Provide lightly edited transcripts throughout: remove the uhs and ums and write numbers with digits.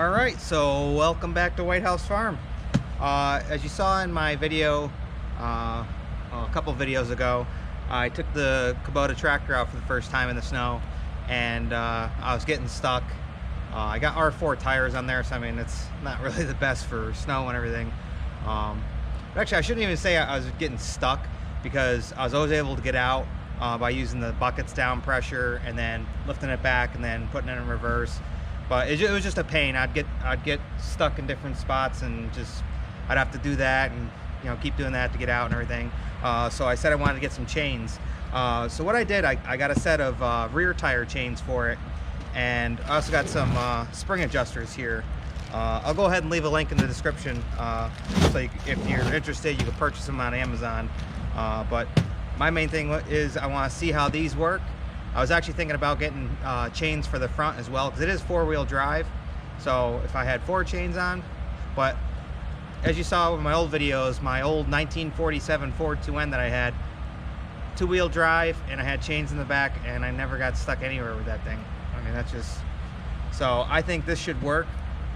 Alright, so welcome back to Whitehouse Farm. As you saw in my video a couple videos ago, I took the Kubota tractor out for the first time in the snow, and I was getting stuck. I got R4 tires on there, so I mean it's not really the best for snow and everything. But actually, I shouldn't even say I was getting stuck, because I was always able to get out by using the buckets down pressure and then lifting it back and then putting it in reverse. But it was just a pain. I'd get stuck in different spots, and I'd have to do that and keep doing that to get out and everything. So I said I wanted to get some chains. So what I did, I got a set of rear tire chains for it, and I also got some spring adjusters here. I'll go ahead and leave a link in the description, so if you're interested, you can purchase them on Amazon. But my main thing is I want to see how these work. I was actually thinking about getting chains for the front as well, because it is four-wheel drive. So if I had 4 chains on, but as you saw with my old videos, my old 1947 Ford 2N that I had, 2-wheel drive, and I had chains in the back, and I never got stuck anywhere with that thing. I mean, that's just, so I think this should work.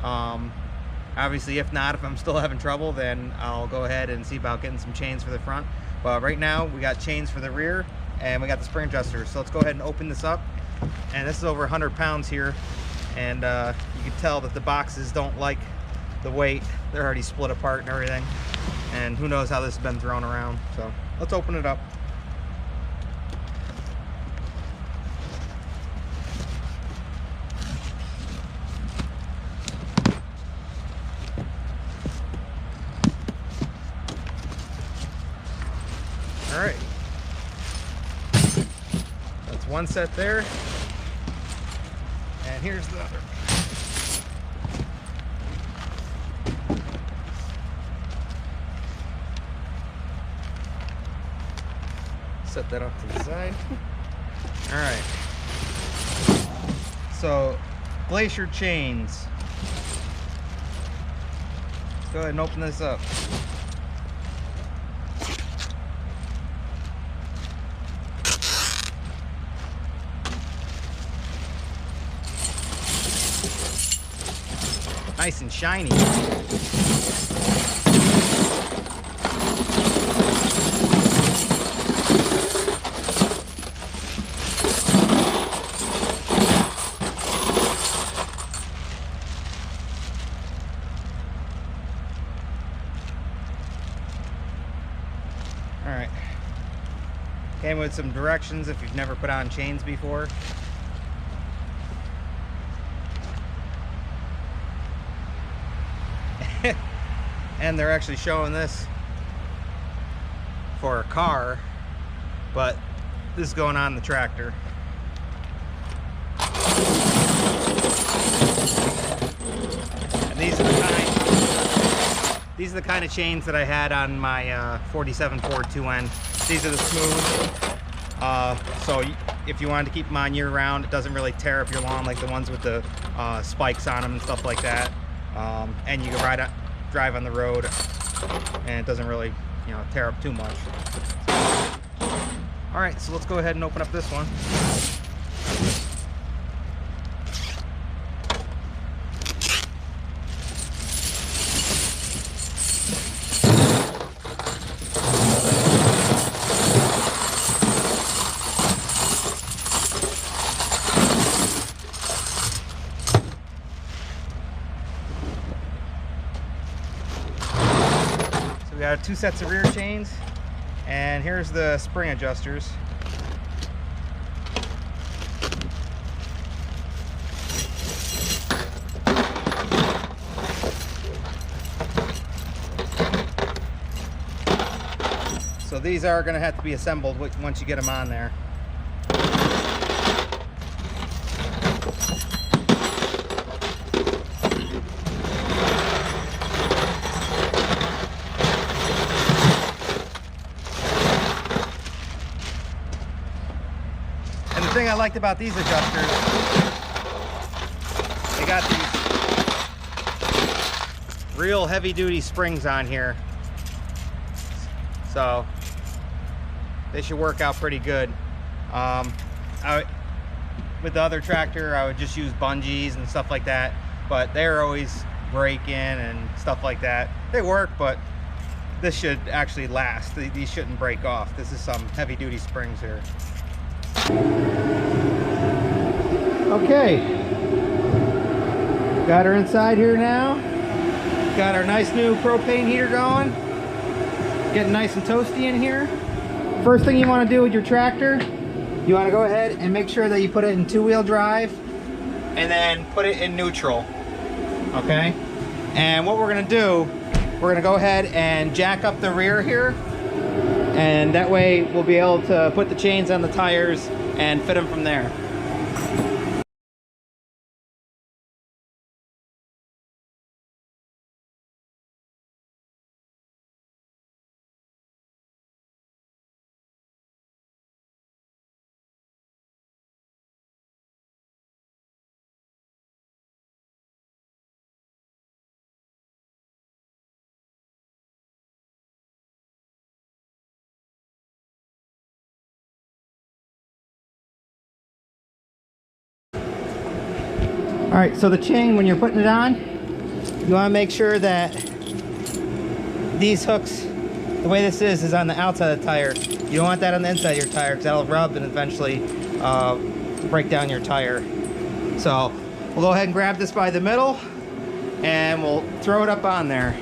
Obviously, if not, if I'm still having trouble, then I'll go ahead and see about getting some chains for the front. But right now, we got chains for the rear, and we got the spring adjusters. So let's go ahead and open this up. And this is over 100 pounds here, and you can tell that the boxes don't like the weight. They're already split apart and everything, and who knows how this has been thrown around. So let's open it up. All right, that's one set there, and here's the other. Set that off to the side. All right, so Glacier chains. Let's go ahead and open this up. Nice and shiny. All right. Came with some directions if you've never put on chains before. And they're actually showing this for a car, but this is going on the tractor. And these are the kind of chains that I had on my 47 Ford 2N. These are the smooth. So if you wanted to keep them on year round, it doesn't really tear up your lawn like the ones with the spikes on them and stuff like that. And you can drive on the road, and it doesn't really tear up too much. All right, so let's go ahead and open up this one. We got 2 sets of rear chains, and here's the spring adjusters. So these are going to have to be assembled once you get them on there. The thing I liked about these adjusters, they got these real heavy-duty springs on here, so they should work out pretty good. With the other tractor, I would just use bungees and stuff like that. but they're always breaking and stuff like that. They work, but this should actually last. These shouldn't break off. This is some heavy duty springs here. Okay, got her inside here now. Got our nice new propane heater going. Getting nice and toasty in here. First thing you want to do with your tractor, you want to go ahead and make sure that you put it in two-wheel drive and then put it in neutral. Okay? And what we're going to do, we're going to go ahead and jack up the rear here, and that way we'll be able to put the chains on the tires and fit them from there. All right, so the chain, when you're putting it on, you want to make sure that these hooks, the way this is on the outside of the tire. You don't want that on the inside of your tire, because that'll rub and eventually break down your tire. So we'll go ahead and grab this by the middle and we'll throw it up on there.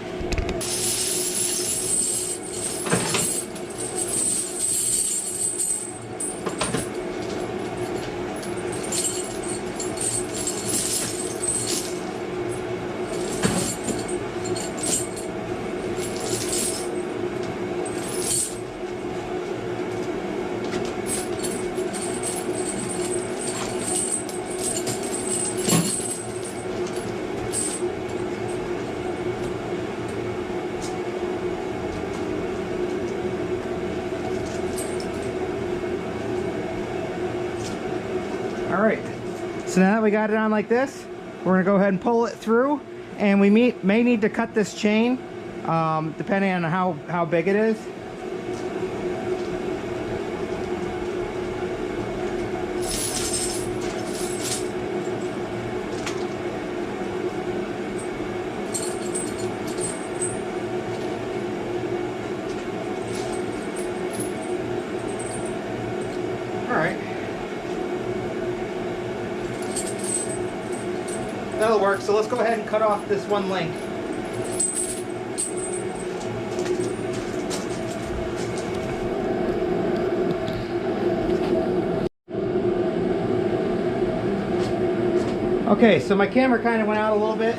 All right, so now that we got it on like this, we're gonna go ahead and pull it through, and we may need to cut this chain depending on how big it is. All right. That'll work, so let's go ahead and cut off this one link. Okay, so my camera kind of went out a little bit,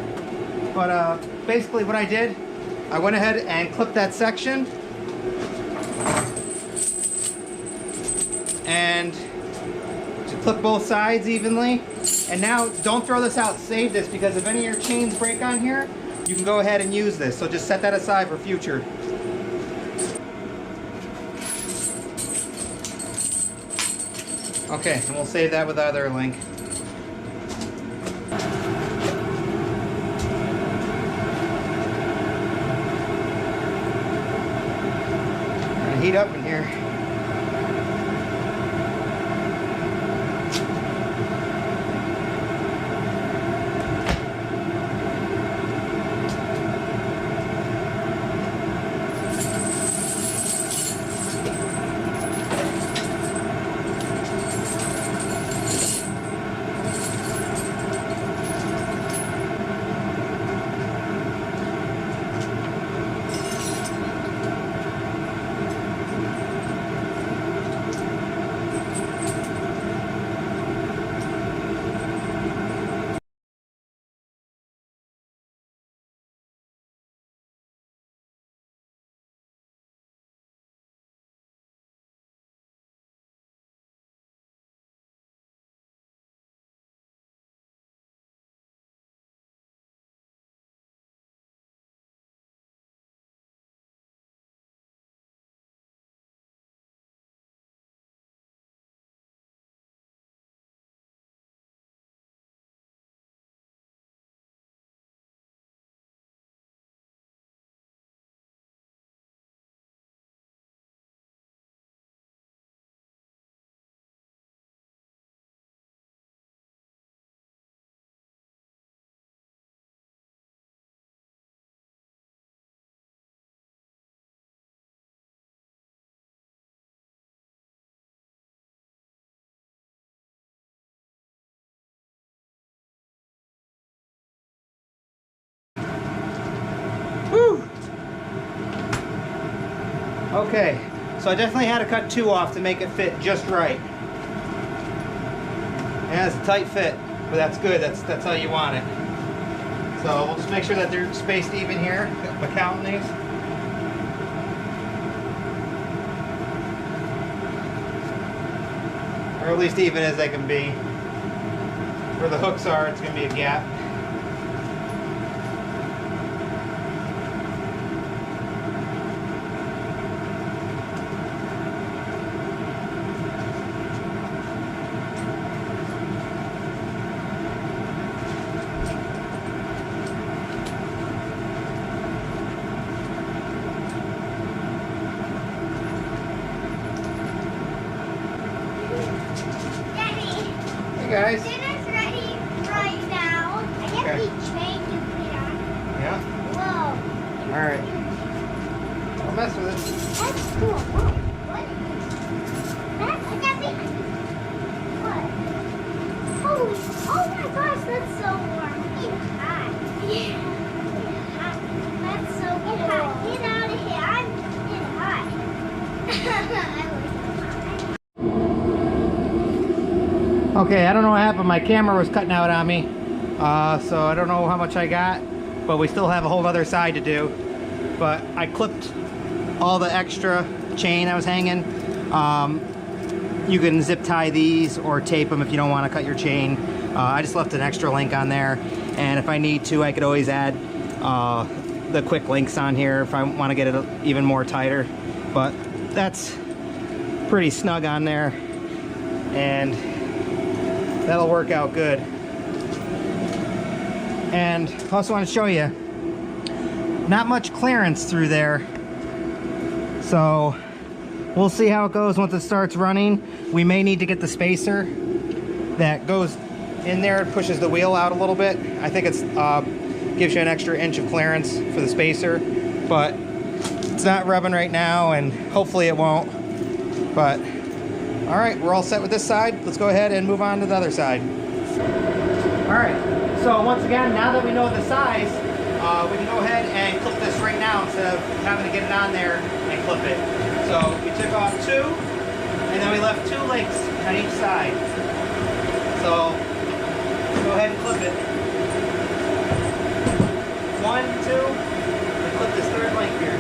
but basically what I did, I went ahead and clipped that section, and to clip both sides evenly. And now, don't throw this out, save this, because if any of your chains break on here, you can go ahead and use this. So just set that aside for future. Okay, and we'll save that with the other link. Gonna heat up in here. Okay, so I definitely had to cut 2 off to make it fit just right. Yeah, it's a tight fit, but that's good. That's how you want it. So we'll just make sure that they're spaced even here by counting these. Or at least even as they can be. Where the hooks are, it's going to be a gap. Guys. Dinner's ready right now. I get the chain to put it on. Yeah? Whoa. Alright. Don't mess with it. That's cool. Whoa. What? That's I got the what? Holy oh my gosh, that's so warm. It's hot. Yeah. It's hot. That's so cool. It's hot. Get out of here. I'm hot. Okay, I don't know what happened. My camera was cutting out on me. So I don't know how much I got, but we still have a whole other side to do. But I clipped all the extra chain I was hanging. You can zip tie these or tape them if you don't want to cut your chain. I just left an extra link on there. And if I need to, I could always add the quick links on here if I want to get it even more tighter. But that's pretty snug on there. And that'll work out good. And I also want to show you, not much clearance through there. So we'll see how it goes once it starts running. We may need to get the spacer that goes in there and pushes the wheel out a little bit. I think it's gives you an extra inch of clearance for the spacer, but it's not rubbing right now, and hopefully it won't. But all right, we're all set with this side. Let's go ahead and move on to the other side. All right, so once again, now that we know the size, we can go ahead and clip this right now instead of having to get it on there and clip it. So we took off 2, and then we left 2 links on each side. So go ahead and clip it. 1, 2, and clip this 3rd link here.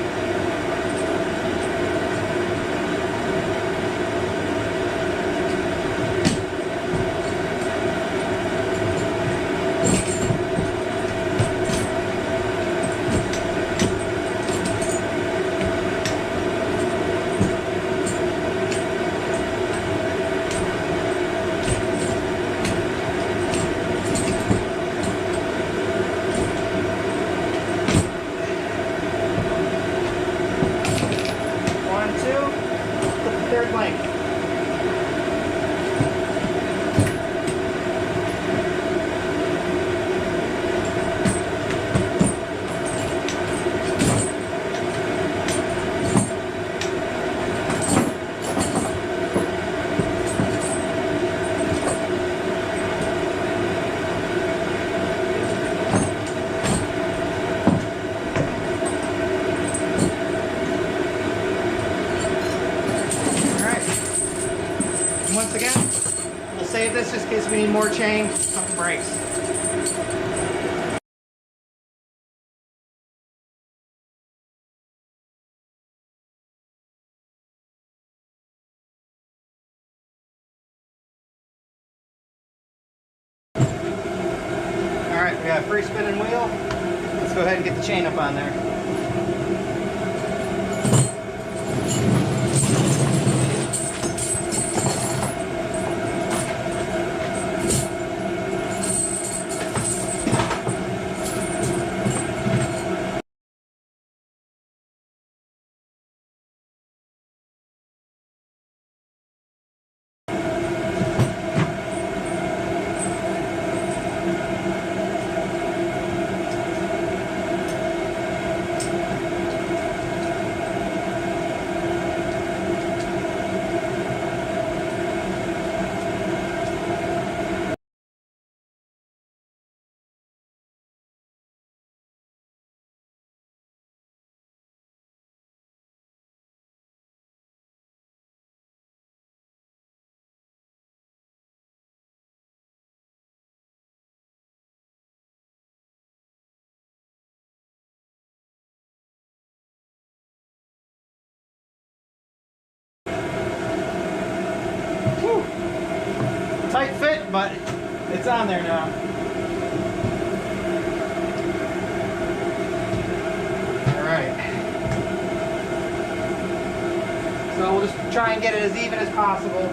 Once again, we'll save this just in case we need more chain, something breaks. Alright, we got a free spinning wheel. Let's go ahead and get the chain up on there. but it's on there now. All right. So we'll just try and get it as even as possible.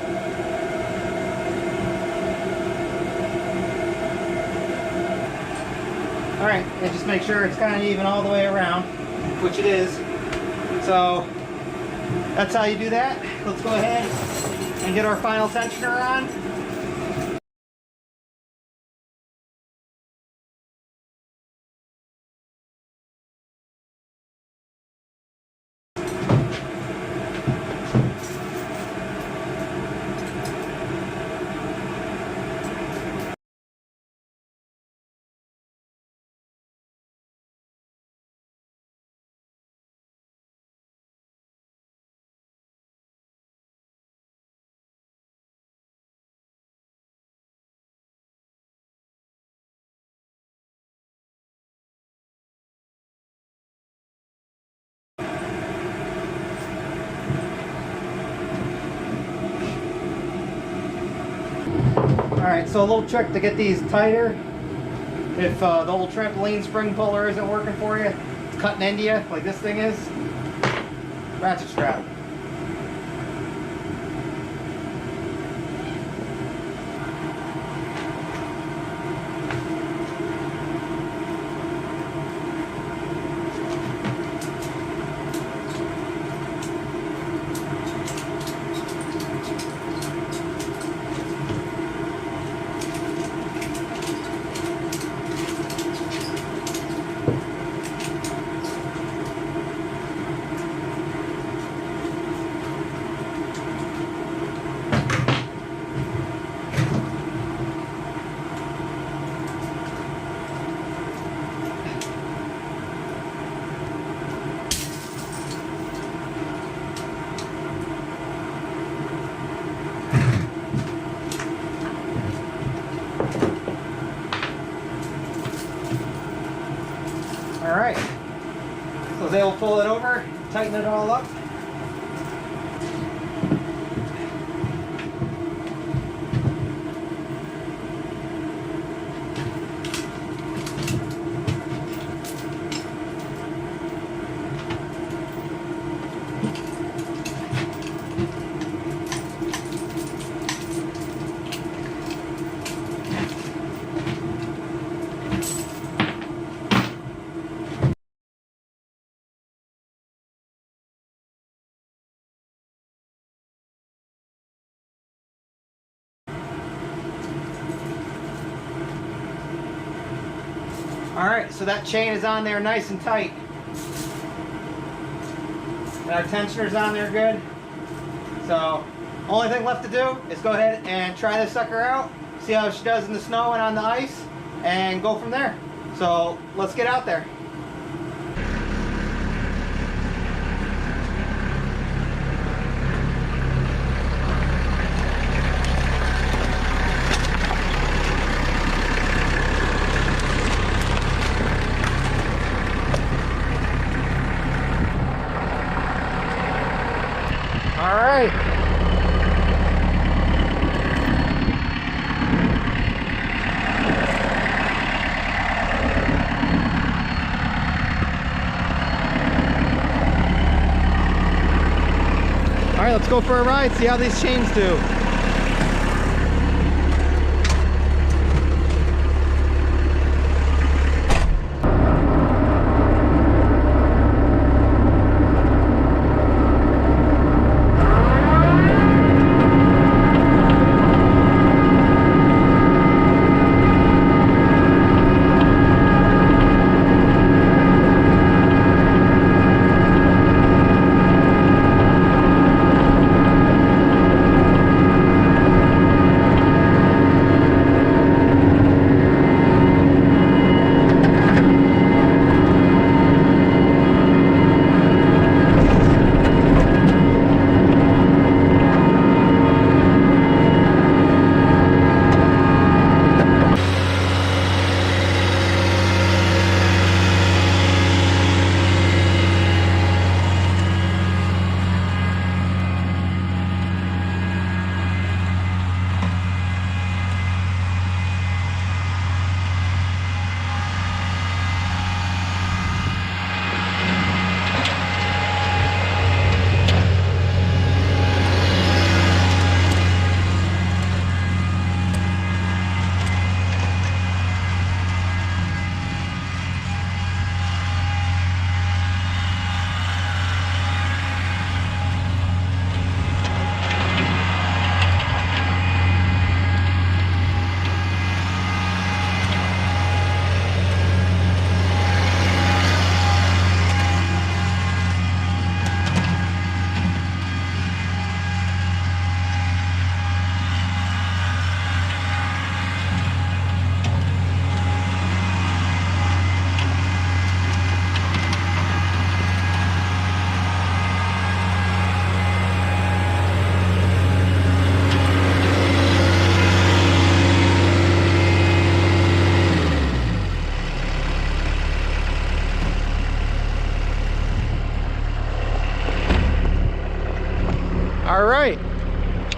All right, and just make sure it's kind of even all the way around, which it is. So that's how you do that. Let's go ahead and get our final tensioner on. Alright, so a little trick to get these tighter. If the old trampoline spring puller isn't working for you, it's cutting into you like this thing is, ratchet strap. Alright, so I was able to pull it over, tighten it all up. Alright, so that chain is on there nice and tight. And our tensioner's on there good. So, only thing left to do is go ahead and try this sucker out, see how she does in the snow and on the ice, and go from there. So, let's get out there. All right. All right, let's go for a ride, see how these chains do.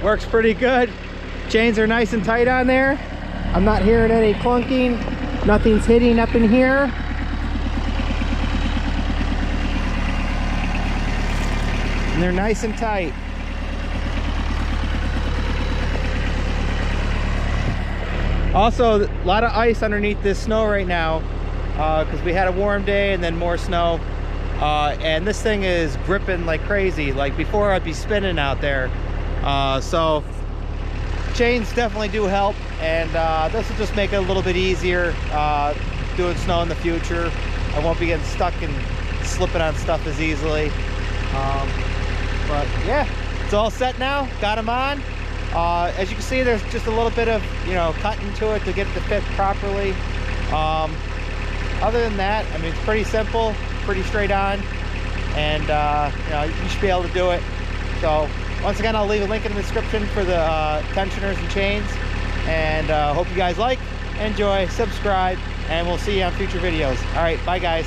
Works pretty good. Chains are nice and tight on there. I'm not hearing any clunking. Nothing's hitting up in here. And they're nice and tight. Also, a lot of ice underneath this snow right now because we had a warm day and then more snow. And this thing is gripping like crazy. Like before, I'd be spinning out there. So chains definitely do help, and this will just make it a little bit easier doing snow in the future. I won't be getting stuck and slipping on stuff as easily. But yeah, it's all set now. Got them on. As you can see, there's just a little bit of, you know, cutting to it to get it to fit properly. Other than that, I mean, it's pretty simple, pretty straight on, and you know, you should be able to do it. So once again, I'll leave a link in the description for the tensioners and chains, and hope you guys like, enjoy, subscribe, and we'll see you on future videos. All right, bye guys.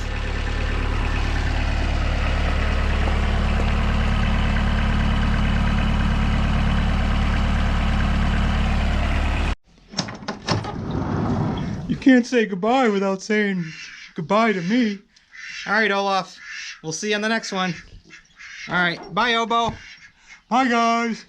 You can't say goodbye without saying goodbye to me. All right, Olaf, we'll see you on the next one. All right, bye, Obo. Bye, guys.